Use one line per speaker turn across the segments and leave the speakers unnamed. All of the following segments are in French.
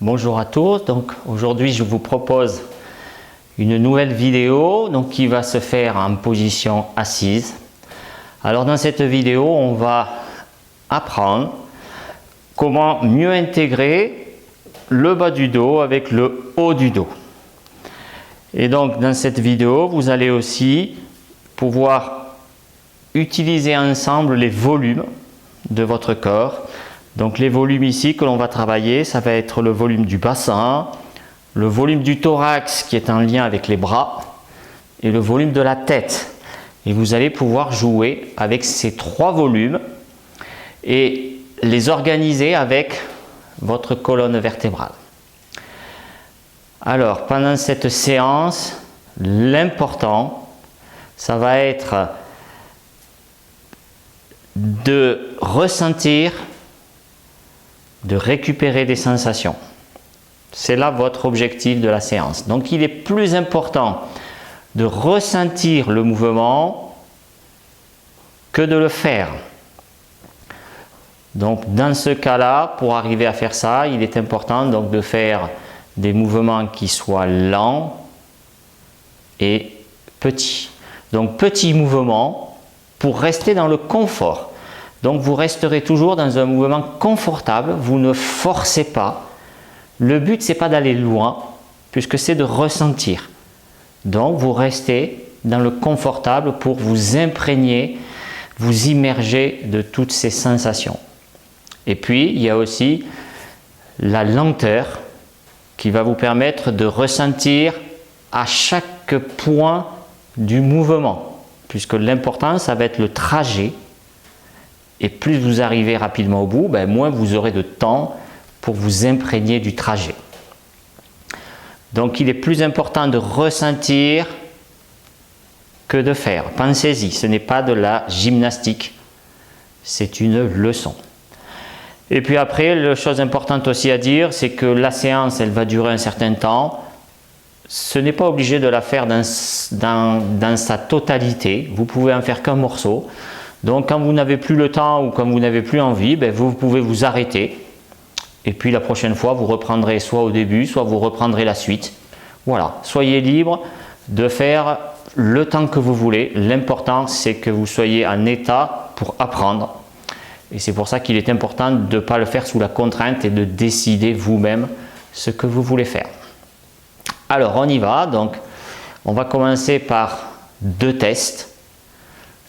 Bonjour à tous, donc aujourd'hui je vous propose une nouvelle vidéo qui va se faire en position assise. Alors dans cette vidéo on va apprendre comment mieux intégrer le bas du dos avec le haut du dos. Et donc dans cette vidéo vous allez aussi pouvoir utiliser ensemble les volumes de votre corps. Donc les volumes ici que l'on va travailler, ça va être le volume du bassin, le volume du thorax qui est en lien avec les bras et le volume de la tête. Et vous allez pouvoir jouer avec ces trois volumes et les organiser avec votre colonne vertébrale. Alors pendant cette séance, l'important, ça va être de ressentir, de récupérer des sensations. C'est là votre objectif de la séance. Donc il est plus important de ressentir le mouvement que de le faire. Donc dans ce cas-là, pour arriver à faire ça, il est important donc de faire des mouvements qui soient lents et petits. Donc petits mouvements pour rester dans le confort. Donc vous resterez toujours dans un mouvement confortable, vous ne forcez pas. Le but c'est pas d'aller loin, puisque c'est de ressentir. Donc vous restez dans le confortable pour vous imprégner, vous immerger de toutes ces sensations. Et puis il y a aussi la lenteur qui va vous permettre de ressentir à chaque point du mouvement, puisque l'important ça va être le trajet. Et plus vous arrivez rapidement au bout, moins vous aurez de temps pour vous imprégner du trajet. Donc il est plus important de ressentir que de faire. Pensez-y, ce n'est pas de la gymnastique, c'est une leçon. Et puis après, la chose importante aussi à dire, c'est que la séance, elle va durer un certain temps. Ce n'est pas obligé de la faire dans sa totalité, vous pouvez en faire qu'un morceau. Donc quand vous n'avez plus le temps ou quand vous n'avez plus envie, vous pouvez vous arrêter. Et puis la prochaine fois, vous reprendrez soit au début, soit vous reprendrez la suite. Voilà, soyez libre de faire le temps que vous voulez. L'important, c'est que vous soyez en état pour apprendre. Et c'est pour ça qu'il est important de ne pas le faire sous la contrainte et de décider vous-même ce que vous voulez faire. Alors on y va. Donc on va commencer par deux tests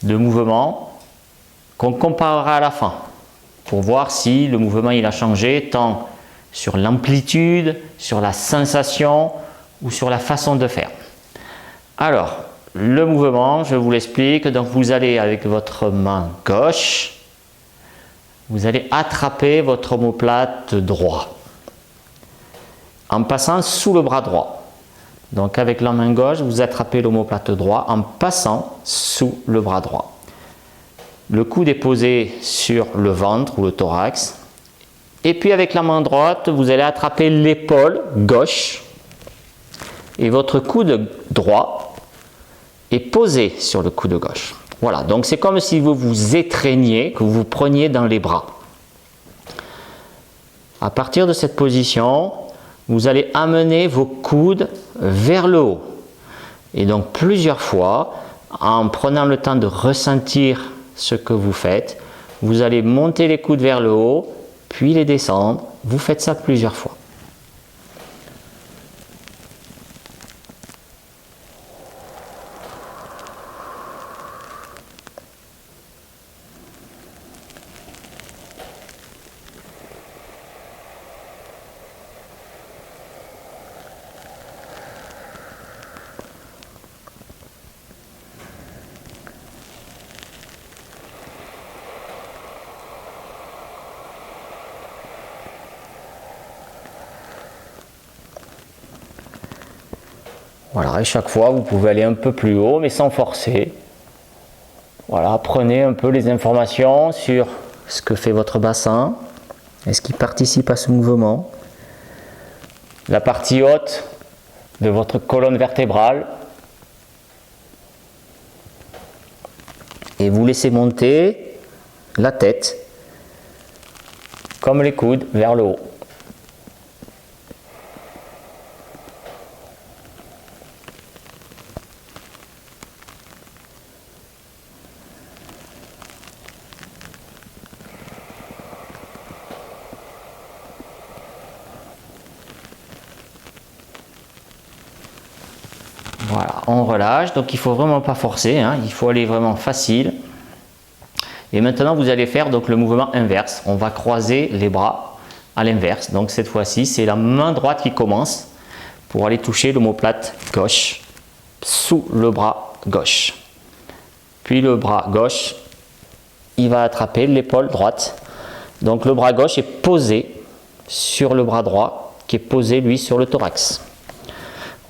de mouvement qu'on comparera à la fin pour voir si le mouvement il a changé tant sur l'amplitude, sur la sensation ou sur la façon de faire. Alors le mouvement, je vous l'explique. Donc vous allez avec votre main gauche, vous allez attraper votre omoplate droit en passant sous le bras droit. Donc avec la main gauche, vous attrapez l'omoplate droit en passant sous le bras droit. Le coude est posé sur le ventre ou le thorax. Et puis avec la main droite, vous allez attraper l'épaule gauche. Et votre coude droit est posé sur le coude gauche. Voilà, donc c'est comme si vous vous étreigniez, que vous vous preniez dans les bras. À partir de cette position, vous allez amener vos coudes vers le haut. Et donc plusieurs fois, en prenant le temps de ressentir ce que vous faites, vous allez monter les coudes vers le haut, puis les descendre. Vous faites ça plusieurs fois. Voilà, et chaque fois vous pouvez aller un peu plus haut mais sans forcer. Voilà, prenez un peu les informations sur ce que fait votre bassin. Est-ce qu'il participe à ce mouvement? La partie haute de votre colonne vertébrale. Et vous laissez monter la tête comme les coudes vers le haut. Voilà, on relâche, donc il ne faut vraiment pas forcer, hein, il faut aller vraiment facile. Et maintenant vous allez faire donc le mouvement inverse, on va croiser les bras à l'inverse, donc cette fois-ci c'est la main droite qui commence pour aller toucher l'omoplate gauche sous le bras gauche. Puis le bras gauche, il va attraper l'épaule droite, donc le bras gauche est posé sur le bras droit qui est posé lui sur le thorax.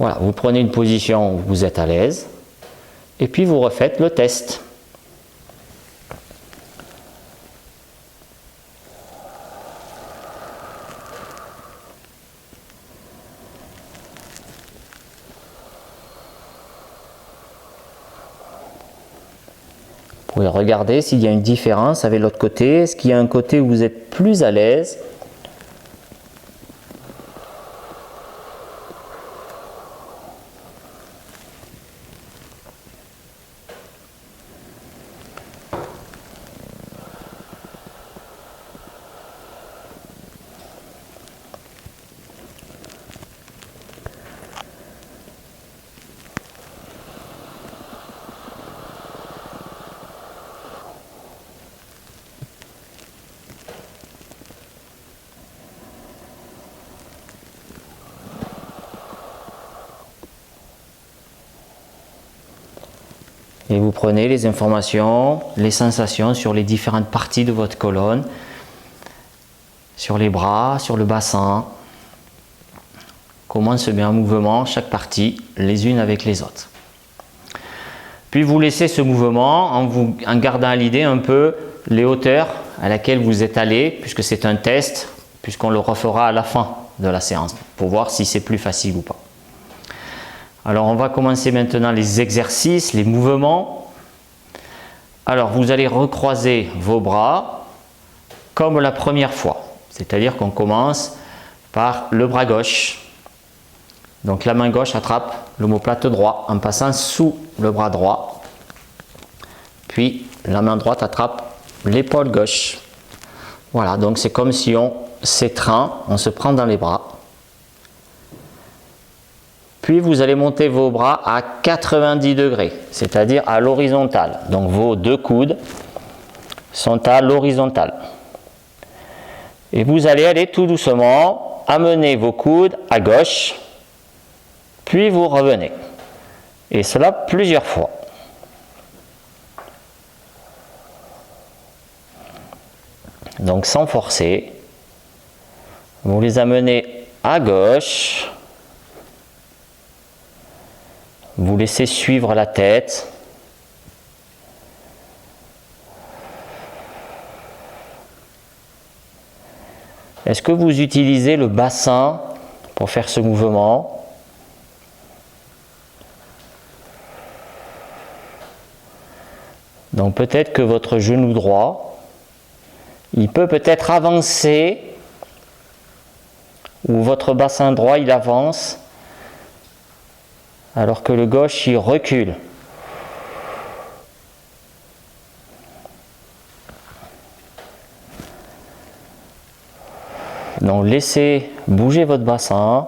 Voilà, vous prenez une position où vous êtes à l'aise et puis vous refaites le test. Vous pouvez regarder s'il y a une différence avec l'autre côté. Est-ce qu'il y a un côté où vous êtes plus à l'aise ? Et vous prenez les informations, les sensations sur les différentes parties de votre colonne, sur les bras, sur le bassin. Comment se met en mouvement chaque partie, les unes avec les autres. Puis vous laissez ce mouvement en gardant à l'idée un peu les hauteurs à laquelle vous êtes allé, puisque c'est un test, puisqu'on le refera à la fin de la séance, pour voir si c'est plus facile ou pas. Alors on va commencer maintenant les exercices, les mouvements. Alors vous allez recroiser vos bras comme la première fois. C'est-à-dire qu'on commence par le bras gauche. Donc la main gauche attrape l'omoplate droit en passant sous le bras droit. Puis la main droite attrape l'épaule gauche. Voilà, donc c'est comme si on s'étreint, on se prend dans les bras. Puis vous allez monter vos bras à 90 degrés, c'est-à-dire à l'horizontale. Donc vos deux coudes sont à l'horizontale. Et vous allez aller tout doucement amener vos coudes à gauche, puis vous revenez. Et cela plusieurs fois. Donc sans forcer, vous les amenez à gauche. Vous laissez suivre la tête. Est-ce que vous utilisez le bassin pour faire ce mouvement ? Donc peut-être que votre genou droit, il peut peut-être avancer, ou votre bassin droit, il avance, alors que le gauche, il recule. Donc laissez bouger votre bassin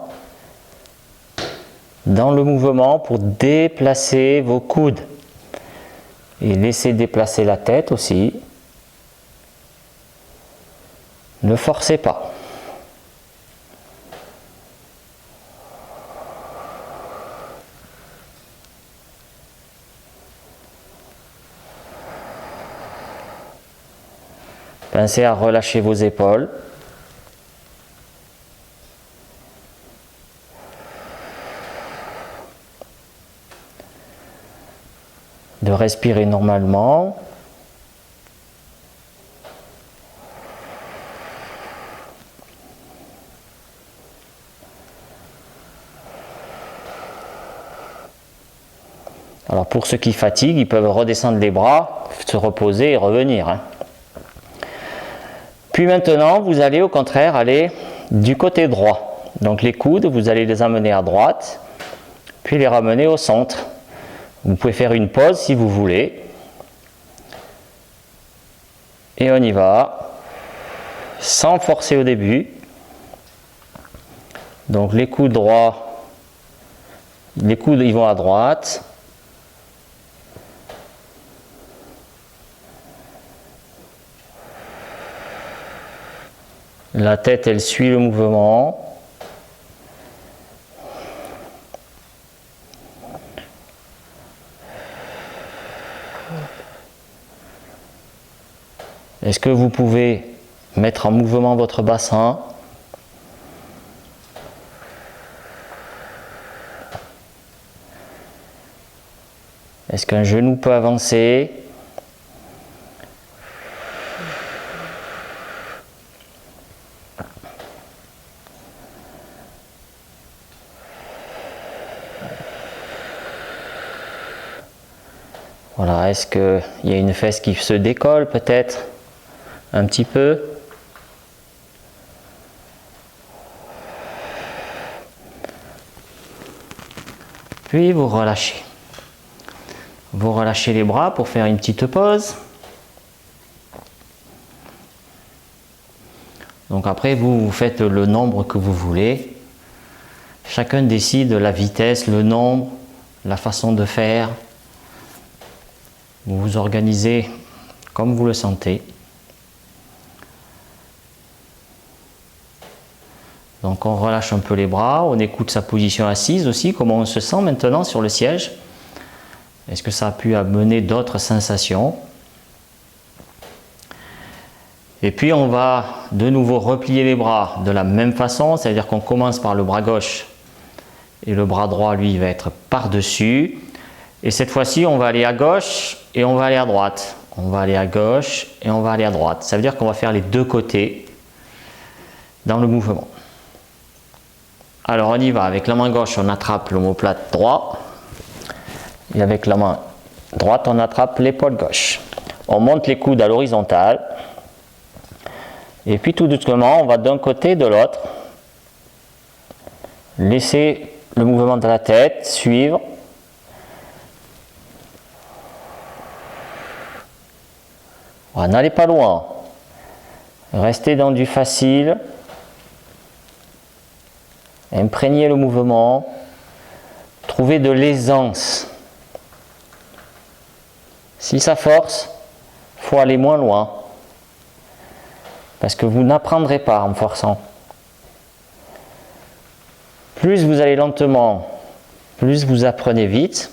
dans le mouvement pour déplacer vos coudes. Et laissez déplacer la tête aussi. Ne forcez pas. Pensez à relâcher vos épaules. De respirer normalement. Alors pour ceux qui fatiguent, ils peuvent redescendre les bras, se reposer et revenir. Puis maintenant, vous allez au contraire aller du côté droit. Donc les coudes, vous allez les amener à droite, puis les ramener au centre. Vous pouvez faire une pause si vous voulez. Et on y va, sans forcer au début. Donc les coudes droits Les coudes ils vont à droite. La tête elle suit le mouvement. Est-ce que vous pouvez mettre en mouvement votre bassin? Est-ce qu'un genou peut avancer? Voilà, est-ce qu'il y a une fesse qui se décolle peut-être un petit peu? Puis vous relâchez. Vous relâchez les bras pour faire une petite pause. Donc après, vous faites le nombre que vous voulez. Chacun décide la vitesse, le nombre, la façon de faire. Vous vous organisez comme vous le sentez. Donc on relâche un peu les bras, on écoute sa position assise aussi, comment on se sent maintenant sur le siège. Est-ce que ça a pu amener d'autres sensations? Et puis on va de nouveau replier les bras de la même façon, c'est-à-dire qu'on commence par le bras gauche et le bras droit lui va être par-dessus. Et cette fois-ci on va aller à gauche et on va aller à droite. On va aller à gauche et on va aller à droite. Ça veut dire qu'on va faire les deux côtés dans le mouvement. Alors on y va, avec la main gauche on attrape l'omoplate droit et avec la main droite on attrape l'épaule gauche. On monte les coudes à l'horizontale et puis tout doucement on va d'un côté de l'autre. Laissez le mouvement de la tête suivre. Voilà, n'allez pas loin, restez dans du facile. Imprégnez le mouvement, trouvez de l'aisance. Si ça force, il faut aller moins loin. Parce que vous n'apprendrez pas en forçant. Plus vous allez lentement, plus vous apprenez vite.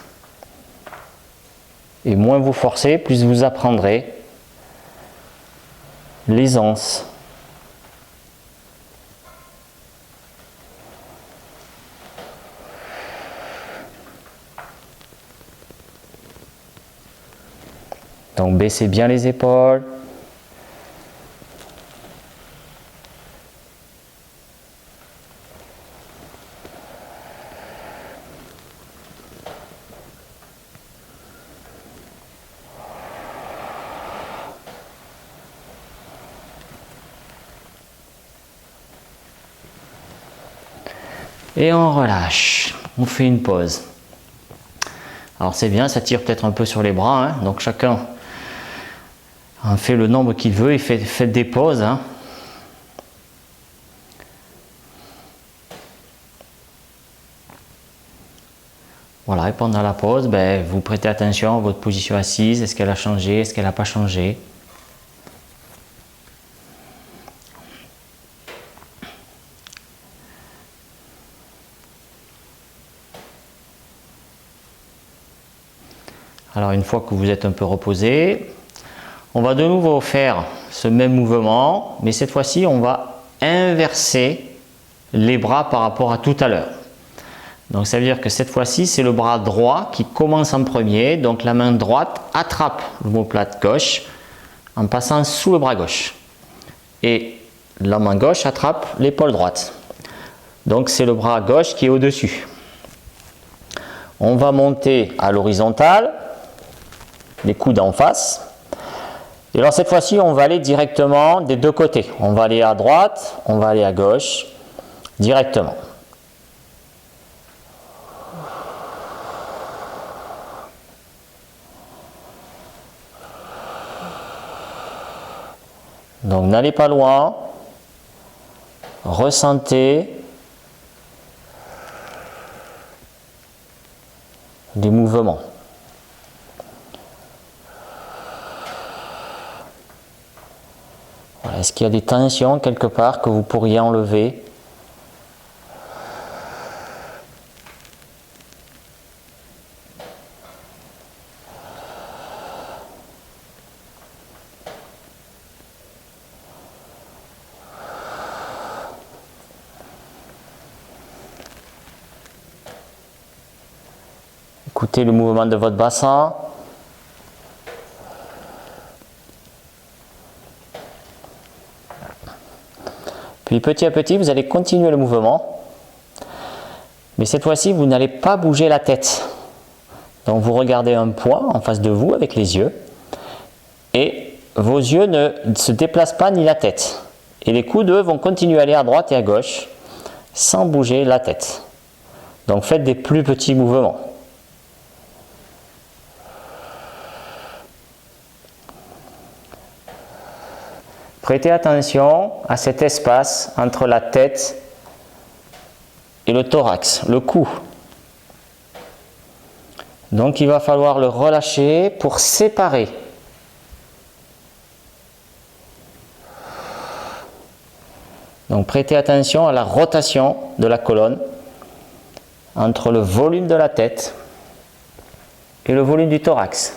Et moins vous forcez, plus vous apprendrez l'aisance. Donc baissez bien les épaules. Et on relâche, on fait une pause. Alors c'est bien, ça tire peut-être un peu sur les bras, hein, donc chacun fait le nombre qu'il veut et fait des pauses. Hein. Voilà, et pendant la pause, vous prêtez attention à votre position assise, est-ce qu'elle a changé, est-ce qu'elle n'a pas changé. Alors une fois que vous êtes un peu reposé, on va de nouveau faire ce même mouvement, mais cette fois-ci on va inverser les bras par rapport à tout à l'heure. Donc ça veut dire que cette fois-ci c'est le bras droit qui commence en premier, donc la main droite attrape l'omoplate gauche en passant sous le bras gauche. Et la main gauche attrape l'épaule droite. Donc c'est le bras gauche qui est au-dessus. On va monter à l'horizontale, les coudes en face. Et alors cette fois-ci, on va aller directement des deux côtés. On va aller à droite, on va aller à gauche, directement. Donc n'allez pas loin, ressentez. des mouvements. Voilà. Est-ce qu'il y a des tensions quelque part que vous pourriez enlever ? Écoutez le mouvement de votre bassin. Puis petit à petit, vous allez continuer le mouvement. Mais cette fois-ci, vous n'allez pas bouger la tête. Donc vous regardez un point en face de vous avec les yeux. Et vos yeux ne se déplacent pas ni la tête. Et les coudes, eux, vont continuer à aller à droite et à gauche sans bouger la tête. Donc faites des plus petits mouvements. Prêtez attention à cet espace entre la tête et le thorax, le cou. Donc il va falloir le relâcher pour séparer. Donc prêtez attention à la rotation de la colonne entre le volume de la tête et le volume du thorax.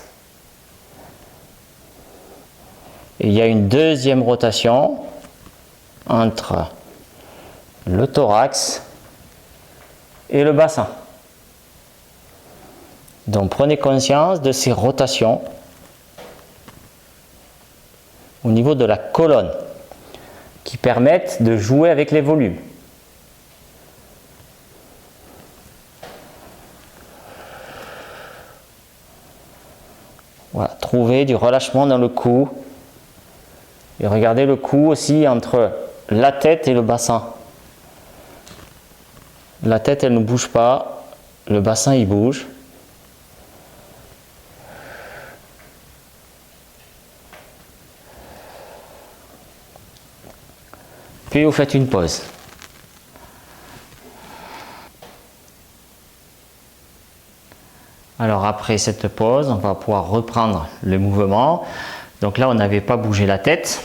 Et il y a une deuxième rotation entre le thorax et le bassin. Donc prenez conscience de ces rotations au niveau de la colonne qui permettent de jouer avec les volumes. Voilà, trouvez du relâchement dans le cou. Et regardez le cou aussi entre la tête et le bassin. La tête, elle ne bouge pas, le bassin, il bouge. Puis vous faites une pause. Alors après cette pause, on va pouvoir reprendre le mouvement. Donc là, on n'avait pas bougé la tête.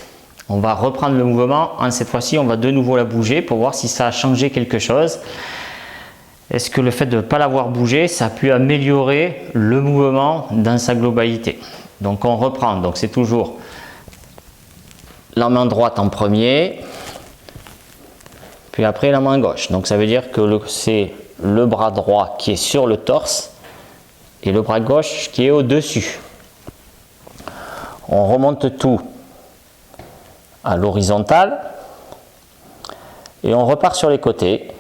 On va reprendre le mouvement. Cette fois-ci, on va de nouveau la bouger pour voir si ça a changé quelque chose. Est-ce que le fait de ne pas l'avoir bougé, ça a pu améliorer le mouvement dans sa globalité? Donc on reprend. Donc c'est toujours la main droite en premier, puis après la main gauche. Donc ça veut dire que c'est le bras droit qui est sur le torse et le bras gauche qui est au-dessus. On remonte tout à l'horizontale et on repart sur les côtés,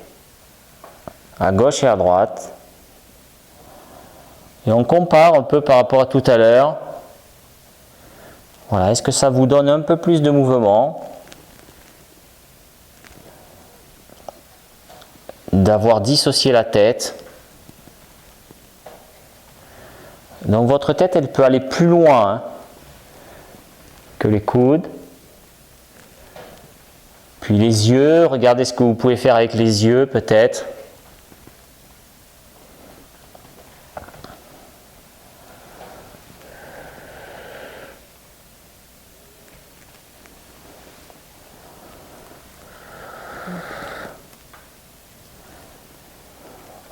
à gauche et à droite. Et on compare un peu par rapport à tout à l'heure. Voilà, est-ce que ça vous donne un peu plus de mouvement? D'avoir dissocié la tête. Donc votre tête, elle peut aller plus loin que les coudes. Puis les yeux, regardez ce que vous pouvez faire avec les yeux peut-être.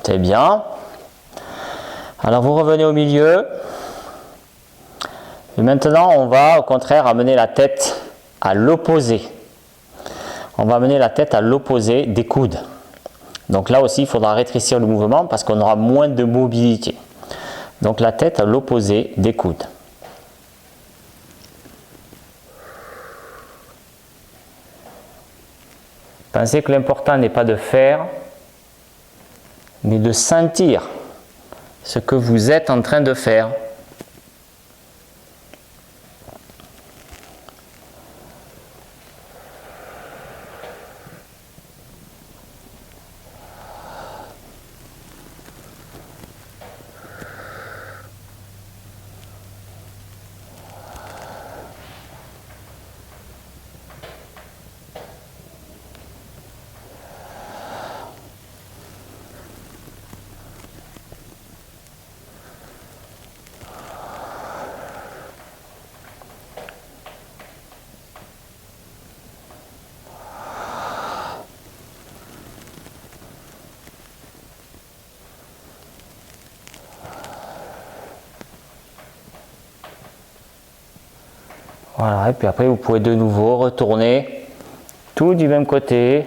C'est bien. Alors vous revenez au milieu. Et maintenant, on va au contraire amener la tête à l'opposé. On va amener la tête à l'opposé des coudes. Donc là aussi, il faudra rétrécir le mouvement parce qu'on aura moins de mobilité. Donc la tête à l'opposé des coudes. Pensez que l'important n'est pas de faire, mais de sentir ce que vous êtes en train de faire. Voilà, et puis après vous pouvez de nouveau retourner tout du même côté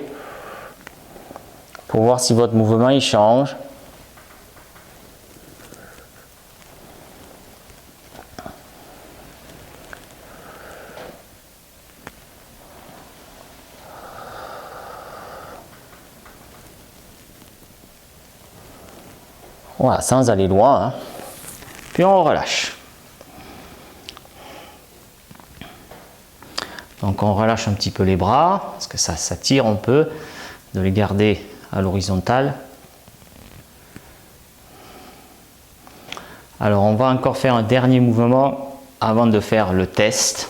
pour voir si votre mouvement il change. Voilà, sans aller loin, hein. Puis on relâche. Donc on relâche un petit peu les bras, parce que ça tire un peu, de les garder à l'horizontale. Alors on va encore faire un dernier mouvement avant de faire le test.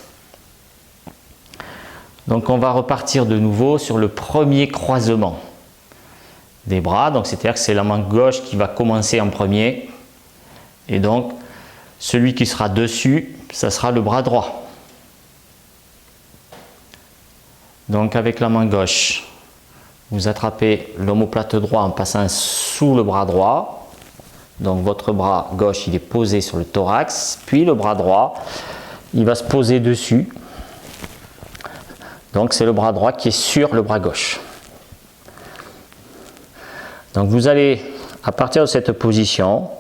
Donc on va repartir de nouveau sur le premier croisement des bras, donc c'est-à-dire que c'est la main gauche qui va commencer en premier, et donc celui qui sera dessus, ça sera le bras droit. Donc avec la main gauche, vous attrapez l'omoplate droit en passant sous le bras droit, donc votre bras gauche il est posé sur le thorax, puis le bras droit il va se poser dessus, donc c'est le bras droit qui est sur le bras gauche. Donc vous allez, à partir de cette position,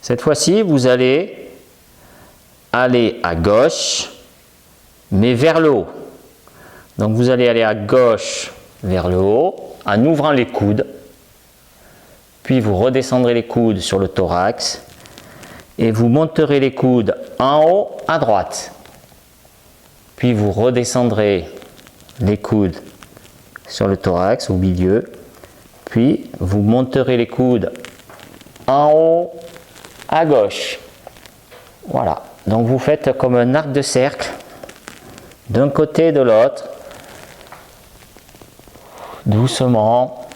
cette fois-ci, vous allez aller à gauche, mais vers le haut. Donc vous allez aller à gauche vers le haut, en ouvrant les coudes, puis vous redescendrez les coudes sur le thorax, et vous monterez les coudes en haut à droite. Puis vous redescendrez les coudes sur le thorax, au milieu, puis vous monterez les coudes en haut à gauche. Voilà, donc vous faites comme un arc de cercle d'un côté et de l'autre, doucement.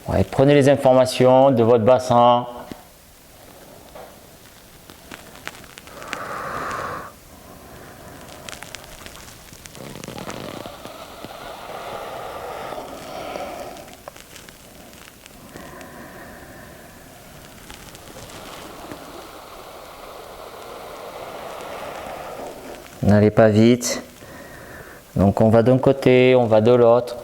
Ouais, prenez les informations de votre bassin. N'allez pas vite. Donc on va d'un côté, on va de l'autre.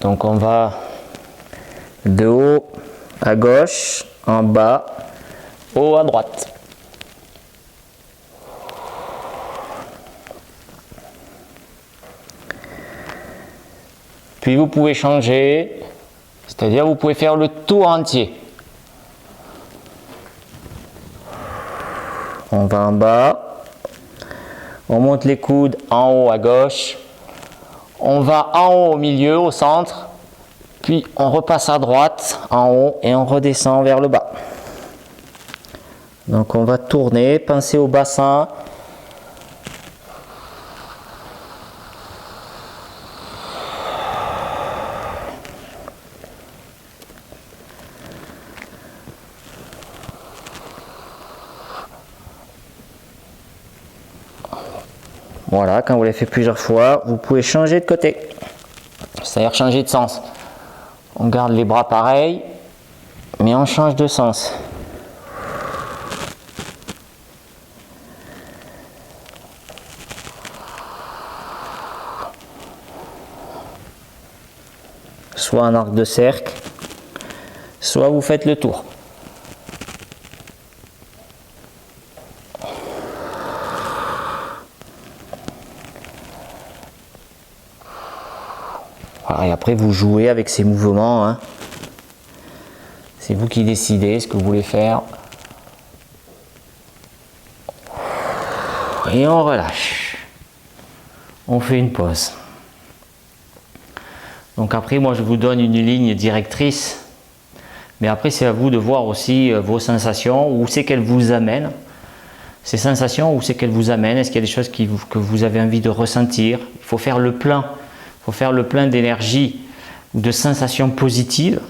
Donc on va de haut à gauche, en bas, haut à droite. Puis vous pouvez changer, c'est-à-dire vous pouvez faire le tour entier. On va en bas, on monte les coudes en haut à gauche, on va en haut au milieu, au centre, puis on repasse à droite, en haut, et on redescend vers le bas. Donc on va tourner, pensez au bassin. Voilà, quand vous l'avez fait plusieurs fois, vous pouvez changer de côté, c'est-à-dire changer de sens. On garde les bras pareils, mais on change de sens. Soit un arc de cercle, soit vous faites le tour. Voilà, et après vous jouez avec ces mouvements, hein. C'est vous qui décidez ce que vous voulez faire. Et on relâche. On fait une pause. Donc après, moi je vous donne une ligne directrice, mais après c'est à vous de voir aussi vos sensations, où c'est qu'elles vous amènent. Ces sensations, où c'est qu'elles vous amènent, est-ce qu'il y a des choses que vous avez envie de ressentir? Il faut faire le plein. Il faut faire le plein d'énergie ou de sensations positives.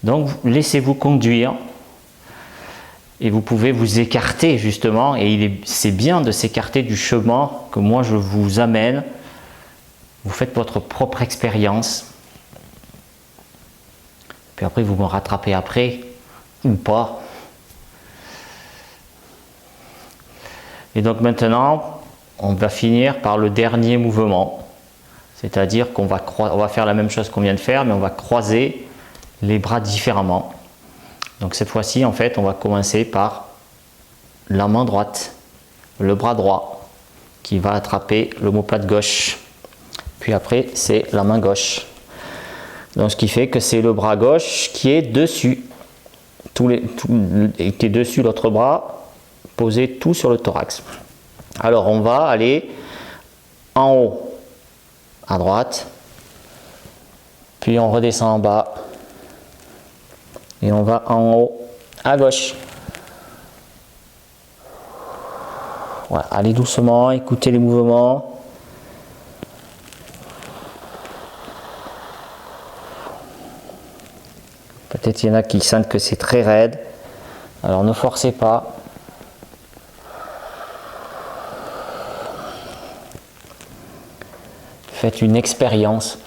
Donc laissez-vous conduire. et vous pouvez vous écarter justement, et c'est bien de s'écarter du chemin que moi je vous amène. Vous faites votre propre expérience, puis après vous me rattrapez après, ou pas. Et donc maintenant, on va finir par le dernier mouvement, c'est-à-dire qu'on va, on va faire la même chose qu'on vient de faire, mais on va croiser les bras différemment. Donc cette fois-ci, en fait, on va commencer par la main droite, le bras droit, qui va attraper l'omoplate gauche. Puis après, c'est la main gauche. Donc ce qui fait que c'est le bras gauche qui est dessus, qui est dessus l'autre bras, posé tout sur le thorax. Alors on va aller en haut à droite, puis on redescend en bas, et on va en haut à gauche. Voilà, allez doucement, écoutez les mouvements. Peut-être il y en a qui sentent que c'est très raide, alors ne forcez pas. Faites une expérience.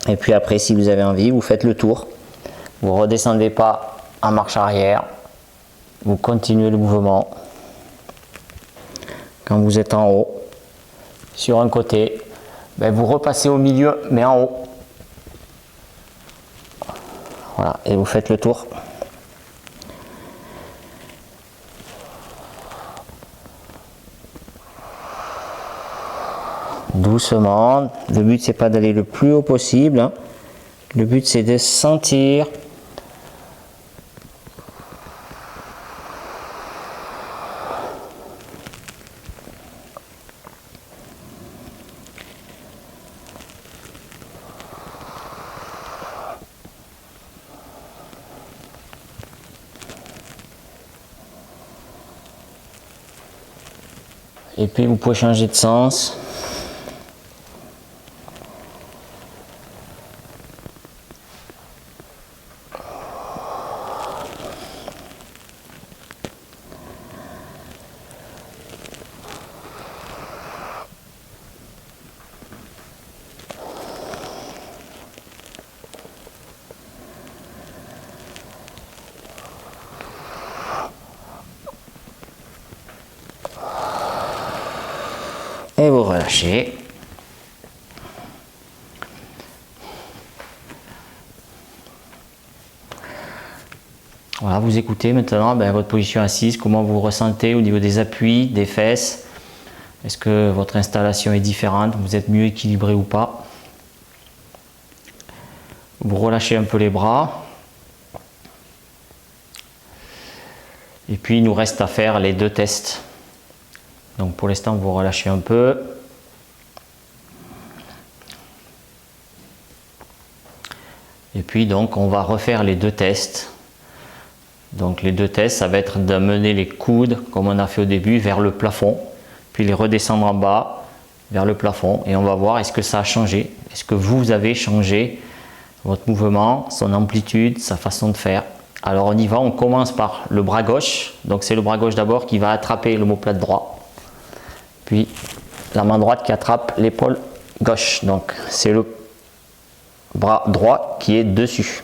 Et puis après, si vous avez envie, vous faites le tour. Vous ne redescendez pas en marche arrière. Vous continuez le mouvement. Quand vous êtes en haut, sur un côté, ben vous repassez au milieu, mais en haut. Voilà, et vous faites le tour. Doucement, le but c'est pas d'aller le plus haut possible, hein. Le but c'est de sentir et puis vous pouvez changer de sens. Et vous relâchez. Voilà, vous écoutez maintenant votre position assise, comment vous ressentez au niveau des appuis, des fesses. Est-ce que votre installation est différente, vous êtes mieux équilibré ou pas? Vous relâchez un peu les bras. Et puis il nous reste à faire les deux tests. Donc pour l'instant vous relâchez un peu. Et puis donc on va refaire les deux tests. Donc les deux tests, ça va être d'amener les coudes, comme on a fait au début, vers le plafond, puis les redescendre en bas, vers le plafond, et on va voir est-ce que ça a changé. Est-ce que vous avez changé votre mouvement, son amplitude, sa façon de faire. Alors on y va, on commence par le bras gauche. Donc c'est le bras gauche d'abord qui va attraper l'omoplate droit. Puis la main droite qui attrape l'épaule gauche. Donc c'est le bras droit qui est dessus.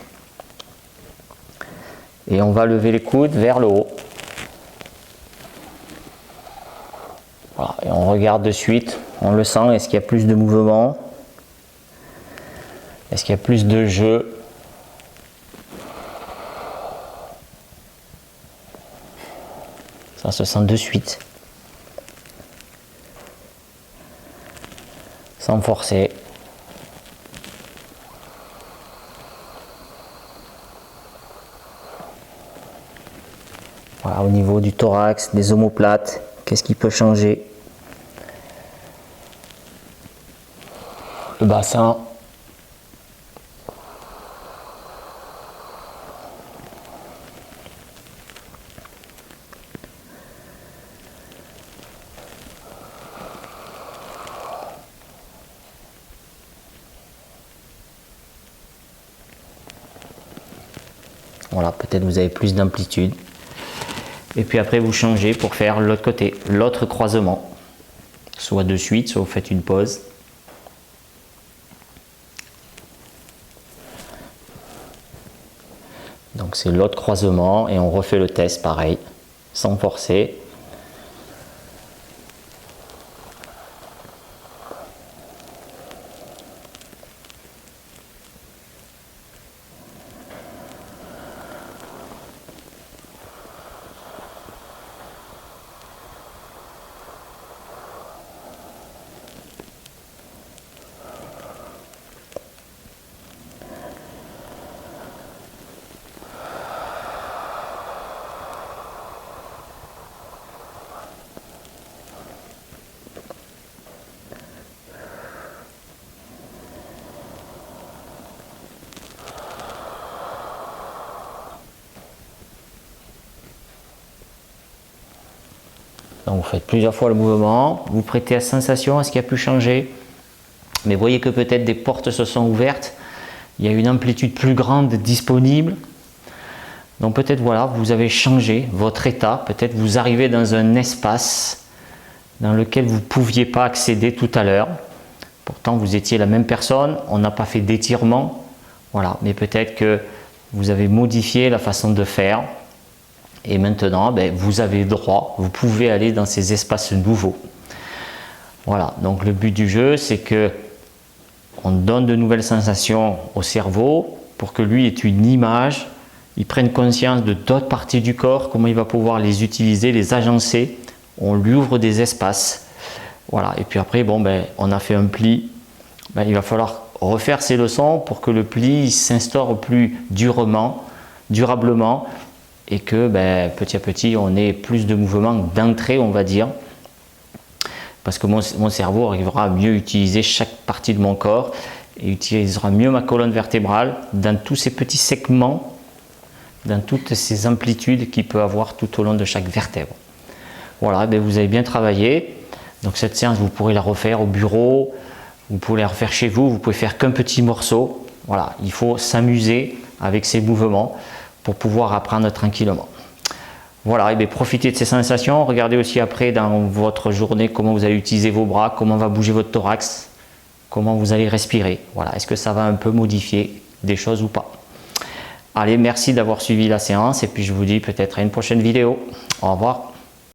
Et on va lever les coudes vers le haut. Voilà, et on regarde de suite, on le sent, est-ce qu'il y a plus de mouvement? Est-ce qu'il y a plus de jeu? Ça se sent de suite. Sans forcer. Voilà, au niveau du thorax, des omoplates, qu'est-ce qui peut changer? Le bassin. Voilà, peut-être vous avez plus d'amplitude. Et puis après, vous changez pour faire l'autre côté, l'autre croisement. Soit de suite, soit vous faites une pause. Donc c'est l'autre croisement et on refait le test pareil, sans forcer. Donc vous faites plusieurs fois le mouvement, vous prêtez à sensation, est-ce qu'il y a pu changer? Mais voyez que peut-être des portes se sont ouvertes, il y a une amplitude plus grande disponible. Donc peut-être voilà, vous avez changé votre état, peut-être vous arrivez dans un espace dans lequel vous ne pouviez pas accéder tout à l'heure. Pourtant vous étiez la même personne, on n'a pas fait d'étirement, voilà, mais peut-être que vous avez modifié la façon de faire. Et maintenant, vous avez droit, vous pouvez aller dans ces espaces nouveaux. Voilà, donc le but du jeu, c'est que on donne de nouvelles sensations au cerveau pour que lui ait une image, il prenne conscience de d'autres parties du corps, comment il va pouvoir les utiliser, les agencer. On lui ouvre des espaces. Voilà, et puis après, on a fait un pli. Il va falloir refaire ces leçons pour que le pli s'instaure plus durablement. Et que petit à petit on ait plus de mouvements d'entrée, on va dire, parce que mon cerveau arrivera à mieux utiliser chaque partie de mon corps et utilisera mieux ma colonne vertébrale dans tous ces petits segments, dans toutes ces amplitudes qu'il peut avoir tout au long de chaque vertèbre. Voilà, vous avez bien travaillé. Donc cette séance, vous pourrez la refaire au bureau, vous pouvez la refaire chez vous, vous pouvez faire qu'un petit morceau. Voilà, il faut s'amuser avec ces mouvements pour pouvoir apprendre tranquillement. Voilà, et profitez de ces sensations. Regardez aussi après dans votre journée comment vous allez utiliser vos bras, comment va bouger votre thorax, comment vous allez respirer. Voilà, est-ce que ça va un peu modifier des choses ou pas? Allez, merci d'avoir suivi la séance et puis je vous dis peut-être à une prochaine vidéo. Au revoir.